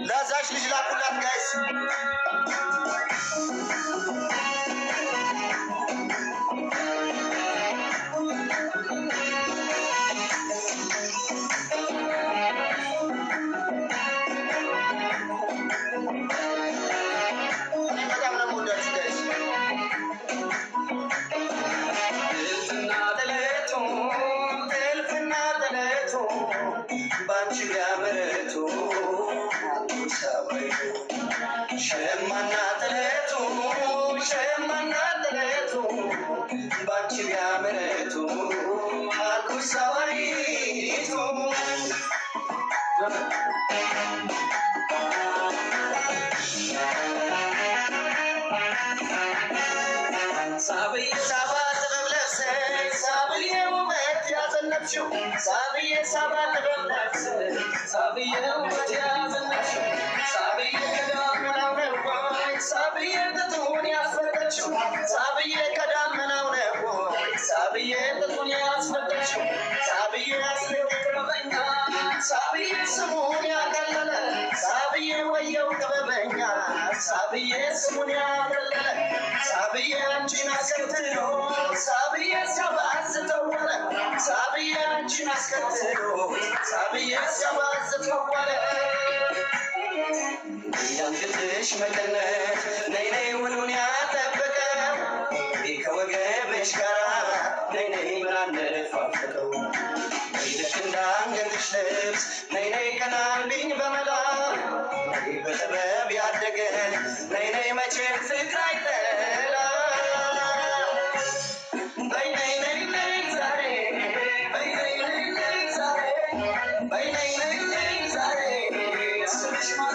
ለዛች ልጅ ላኩላት ጋይስ شمعنا تلاتو بانشي بيعملتو حاكو سواريتو صابي سابات غبلسي صابي ومت يا زنبشو صابي سابات غبلسي صابي ومت يا زنبشو صابي كدامناو نبوي صابي تدوني أسفلتشو صابي كدامناو نبوي صابي تدوني أسفلتشو صابي أسلك كببنيا صابي سموني أقلل صابي ويو كببنيا صابي سموني أقلل صابي أنجينا سكتلو صابي سباز تولا صابي أنجينا سكتلو صابي سباز تولا ينقطش مكانك نيني ونوني أتبكى بيك وقبش كرا نيني من النفاقتو بيدك اندان قدش لبس نيني كنان بين بملا نيني بخباب يعدقل نيني ما تشير فكرة يتلا بيني نيني زاري بيني نيني زاري بيني نيني زاري أسمش ما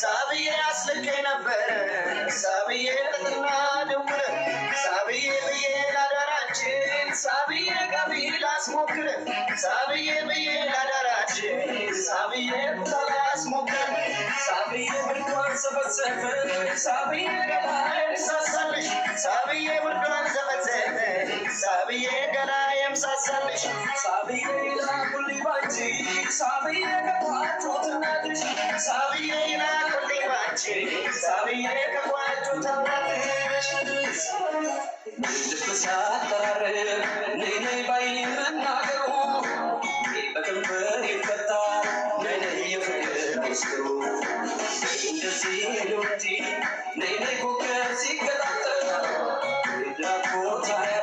ሳብዬ አስልኬ ነበር ሳብዬ ጥጥና ድውር ሳብዬ ብዬ ላዳራችን ሳብዬ ቀቢል አስሞክር ሳብዬ ብዬ ላዳራችን ሳብዬ ቁጠላ አስሞክር ሳብዬ ብርዷን ሰፈሰፈ ሳብዬ ገላዬም ሳሳልሽ ሳብዬ ብርዷን ሰፈሰፈ ሳብዬ ገላዬም ሳሳልሽ ሳብዬ ላኩልኝ ባንቺ ሳብዬ ከቋጮ ትናትሽ ሳብዬ ላኩልኝ ባንቺ ሳብዬ ከቋጮ ትናትሽ ልብ ሲያጠራርር ነይ ነይ ባይ መናገሩ በከንፈር ይፈታል ነይ ነይ የፍቅር ሚስጥሩ እንደዚህ ነው እንጂ ነይ ነይ ኮከብ ሲገጣጠም ዳኮ ታያ